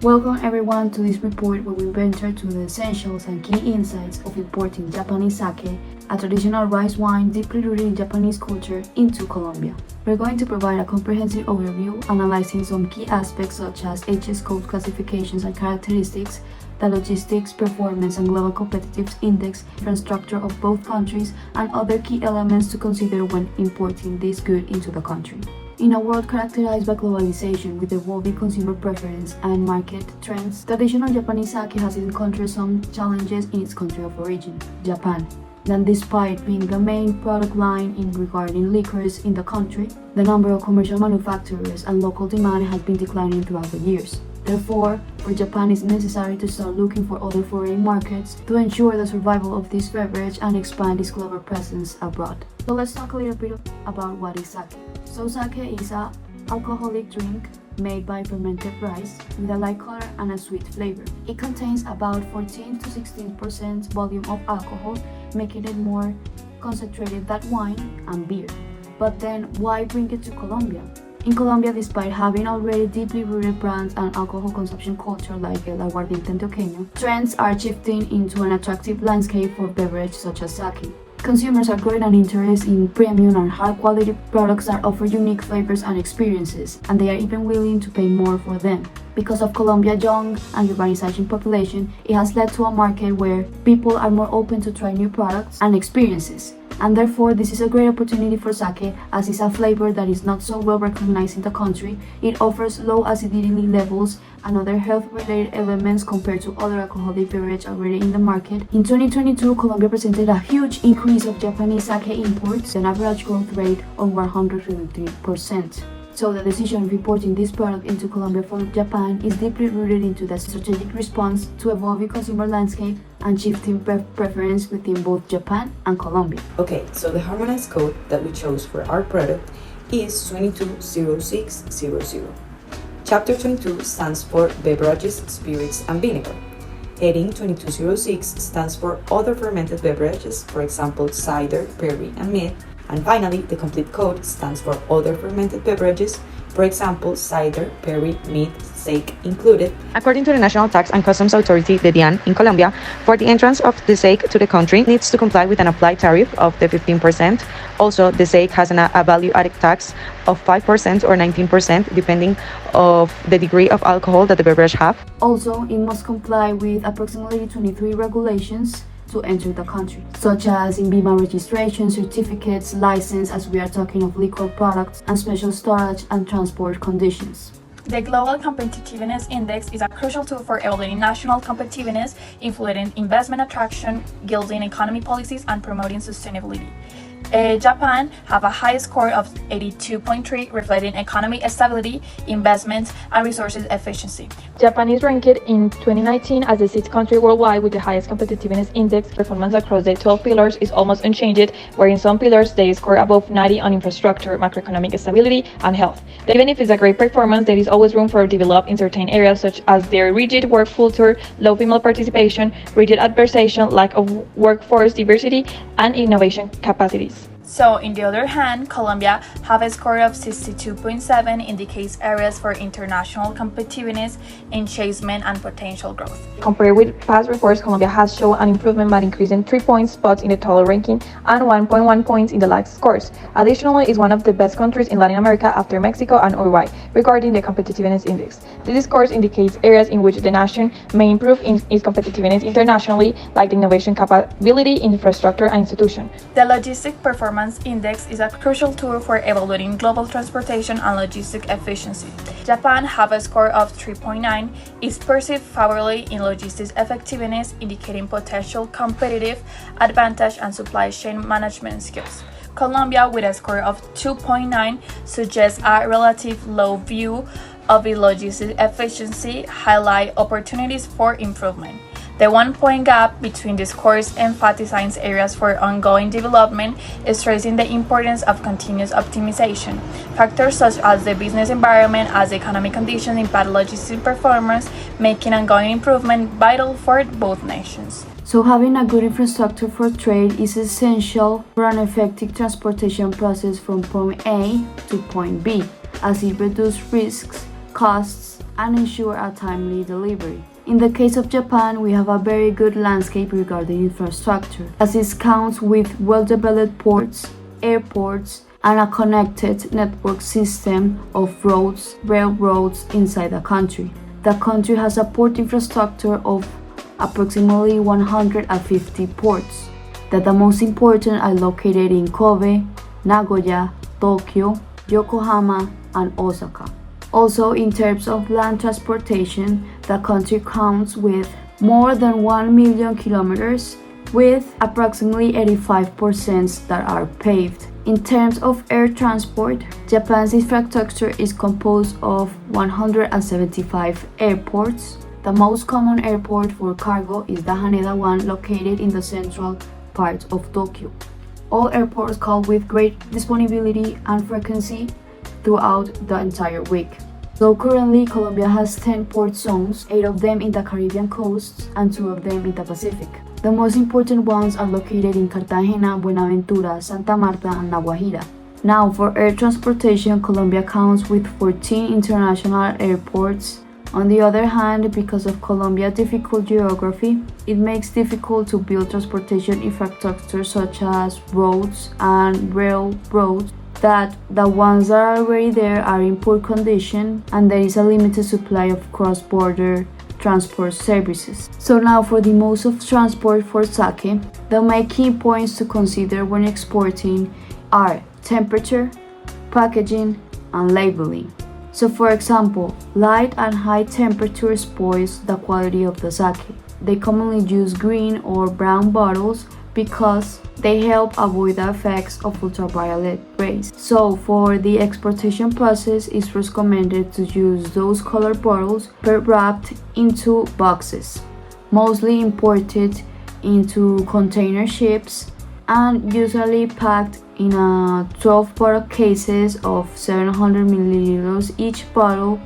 Welcome everyone to this report where we venture to the essentials and key insights of importing Japanese sake, a traditional rice wine deeply rooted in Japanese culture, into Colombia. We're going to provide a comprehensive overview, analyzing some key aspects such as HS code classifications and characteristics, the logistics, performance, and global competitiveness index, infrastructure of both countries, and other key elements to consider when importing this good into the country. In a world characterized by globalization with evolving consumer preference and market trends, traditional Japanese sake has encountered some challenges in its country of origin, Japan. Then, despite being the main product line in regarding liquors in the country, the number of commercial manufacturers and local demand has been declining throughout the years. Therefore, for Japan, it's necessary to start looking for other foreign markets to ensure the survival of this beverage and expand its global presence abroad. So let's talk a little bit about what is sake. So sake is an alcoholic drink made by fermented rice with a light color and a sweet flavor. It contains about 14 to 16% volume of alcohol, making it more concentrated than wine and beer. But then why bring it to Colombia? In Colombia, despite having already deeply rooted brands and alcohol consumption culture like el aguardiente antioqueño, trends are shifting into an attractive landscape for beverages such as sake. Consumers are growing an interest in premium and high-quality products that offer unique flavors and experiences, and they are even willing to pay more for them. Because of Colombia's young and urbanization population, it has led to a market where people are more open to try new products and experiences. And therefore, this is a great opportunity for sake, as it's a flavor that is not so well recognized in the country. It offers low acidity levels and other health-related elements compared to other alcoholic beverages already in the market. In 2022, Colombia presented a huge increase of Japanese sake imports, an average growth rate of 123%. So the decision of importing this product into Colombia from Japan is deeply rooted into the strategic response to evolving consumer landscape and shifting preference within both Japan and Colombia. Okay, so the harmonized code that we chose for our product is 220600. Chapter 22 stands for Beverages, Spirits, and Vinegar. Heading 2206 stands for Other Fermented Beverages, for example, cider, perry, and mead. And finally, the complete code stands for Other Fermented Beverages, for example, cider, perry, mead, sake included. According to the National Tax and Customs Authority, the DIAN, in Colombia, for the entrance of the sake to the country needs to comply with an applied tariff of the 15%. Also, the sake has a value-added tax of 5% or 19%, depending of the degree of alcohol that the beverage have. Also, it must comply with approximately 23 regulations to enter the country, such as INVIMA registration, certificates, license, as we are talking of liquor products, and special storage and transport conditions. The Global Competitiveness Index is a crucial tool for evaluating national competitiveness, influencing investment attraction, guiding economy policies, and promoting sustainability. Japan have a high score of 82.3, reflecting economic stability, investment, and resources efficiency. Japan is ranked in 2019 as the 6th country worldwide with the highest competitiveness index. Performance across the 12 pillars is almost unchanged, where in some pillars they score above 90 on infrastructure, macroeconomic stability, and health. Even if it's a great performance, there is always room for development in certain areas such as their rigid work culture, low female participation, rigid adversation, lack of workforce diversity, and innovation capacities. So, in the other hand, Colombia have a score of 62.7, indicates areas for international competitiveness, enhancement, and potential growth. Compared with past reports, Colombia has shown an improvement by increasing 3 spots in the total ranking and 1.1 points in the last scores. Additionally, it is one of the best countries in Latin America after Mexico and Uruguay regarding the competitiveness index. This scores indicates areas in which the nation may improve in its competitiveness internationally, like the innovation capability, infrastructure, and institution. The Logistic Performance Index is a crucial tool for evaluating global transportation and logistic efficiency. Japan have a score of 3.9, is perceived favorably in logistics effectiveness, indicating potential competitive advantage and supply chain management skills. Colombia, with a score of 2.9, suggests a relative low view of its logistic efficiency, highlight opportunities for improvement. The 1-point gap between the scores emphasizes areas for ongoing development, stressing the importance of continuous optimization. Factors such as the business environment as economic conditions impact logistic performance, making ongoing improvement vital for both nations. So having a good infrastructure for trade is essential for an effective transportation process from point A to point B, as it reduces risks, costs, and ensure a timely delivery. In the case of Japan, we have a very good landscape regarding infrastructure, as it counts with well-developed ports, airports, and a connected network system of roads, railroads inside the country. The country has a port infrastructure of approximately 150 ports, that the most important are located in Kobe, Nagoya, Tokyo, Yokohama, and Osaka. Also, in terms of land transportation, the country counts with more than 1 million kilometers, with approximately 85% that are paved. In terms of air transport, Japan's infrastructure is composed of 175 airports. The most common airport for cargo is the Haneda one, located in the central part of Tokyo. All airports call with great disponibility and frequency throughout the entire week. So currently, Colombia has 10 port zones, 8 of them in the Caribbean coasts and 2 of them in the Pacific. The most important ones are located in Cartagena, Buenaventura, Santa Marta, and La Guajira. Now, for air transportation, Colombia counts with 14 international airports. On the other hand, because of Colombia's difficult geography, it makes difficult to build transportation infrastructure such as roads and railroads, that the ones that are already there are in poor condition, and there is a limited supply of cross-border transport services. So now for the modes of transport for sake, the main key points to consider when exporting are temperature, packaging, and labeling. So for example, light and high temperature spoils the quality of the sake. They commonly use green or brown bottles because they help avoid the effects of ultraviolet rays. So for the exportation process, it's recommended to use those colored bottles wrapped into boxes, mostly imported into container ships and usually packed in a 12 bottle cases of 700 milliliters each bottle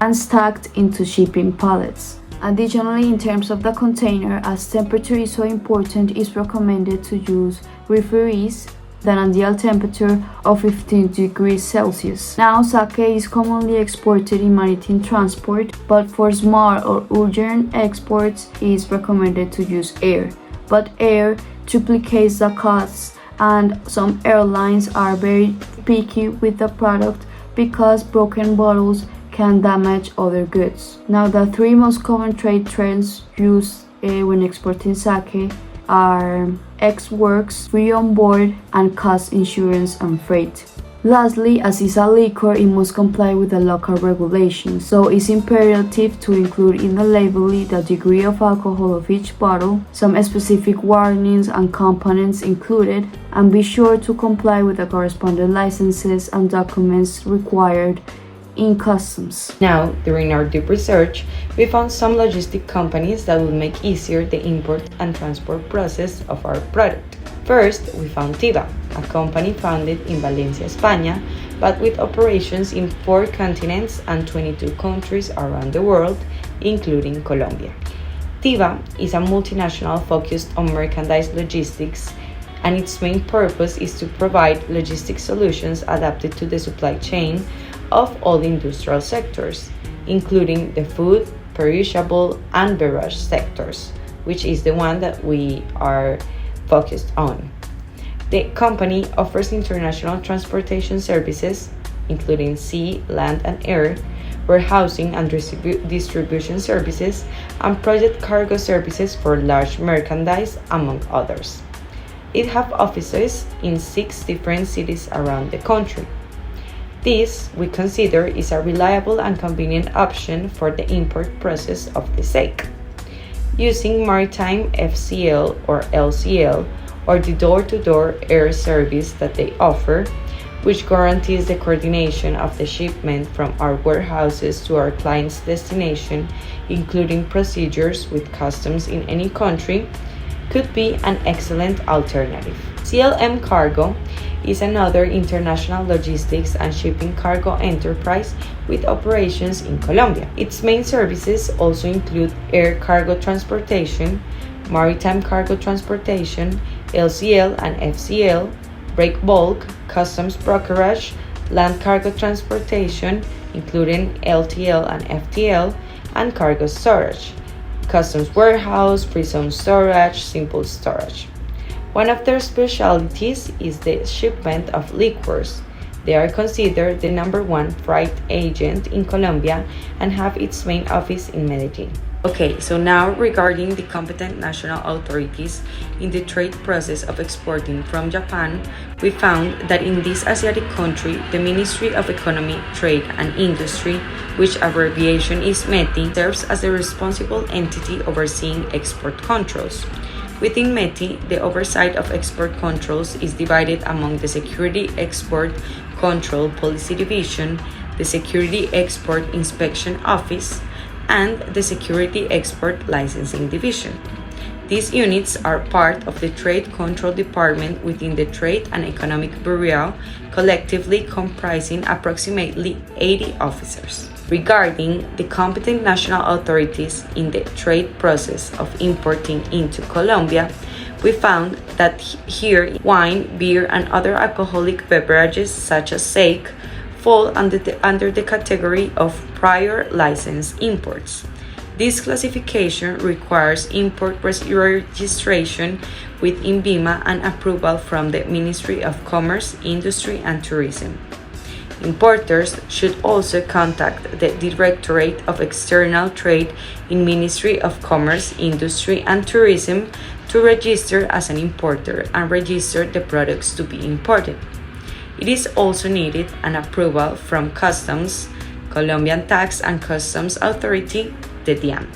and stacked into shipping pallets. Additionally, in terms of the container, as temperature is so important, it's recommended to use refrigerations than an ideal temperature of 15 degrees Celsius. Now, sake is commonly exported in maritime transport, but for small or urgent exports, it is recommended to use air. But air duplicates the costs, and some airlines are very picky with the product because broken bottles can damage other goods. Now, the 3 most common trade trends used when exporting sake are ex-works, free on board, and cost insurance and freight. Lastly, as it's a liquor, it must comply with the local regulations, so it's imperative to include in the labeling the degree of alcohol of each bottle, some specific warnings and components included, and be sure to comply with the corresponding licenses and documents required in customs. Now, during our deep research, we found some logistic companies that will make easier the import and transport process of our product. First, we found Tiva, a company founded in Valencia, España, but with operations in 4 continents and 22 countries around the world, including Colombia. Tiva is a multinational focused on merchandise logistics, and its main purpose is to provide logistics solutions adapted to the supply chain of all industrial sectors, including the food, perishable, and beverage sectors, which is the one that we are focused on. The company offers international transportation services, including sea, land, and air, warehousing and distribution services, and project cargo services for large merchandise, among others. It has offices in 6 different cities around the country. This, we consider, is a reliable and convenient option for the import process of the sake. Using maritime FCL or LCL, or the door-to-door air service that they offer, which guarantees the coordination of the shipment from our warehouses to our client's destination, including procedures with customs in any country, could be an excellent alternative. CLM Cargo is another international logistics and shipping cargo enterprise with operations in Colombia. Its main services also include air cargo transportation, maritime cargo transportation, LCL and FCL, break bulk, customs brokerage, land cargo transportation, including LTL and FTL, and cargo storage, customs warehouse, pre-zone storage, simple storage. One of their specialties is the shipment of liquors. They are considered the #1 freight agent in Colombia and have its main office in Medellin. Okay, so now regarding the competent national authorities in the trade process of exporting from Japan, we found that in this Asiatic country, the Ministry of Economy, Trade and Industry, which abbreviation is METI, serves as the responsible entity overseeing export controls. Within METI, the oversight of export controls is divided among the Security Export Control Policy Division, the Security Export Inspection Office, and the Security Export Licensing Division. These units are part of the Trade Control Department within the Trade and Economic Bureau, collectively comprising approximately 80 officers. Regarding the competent national authorities in the trade process of importing into Colombia, we found that here wine, beer, and other alcoholic beverages such as sake fall under the category of prior license imports. This classification requires import registration with INVIMA and approval from the Ministry of Commerce, Industry and Tourism. Importers should also contact the Directorate of External Trade in Ministry of Commerce, Industry and Tourism to register as an importer and register the products to be imported. It is also needed an approval from Customs, Colombian Tax and Customs Authority, the DIAN.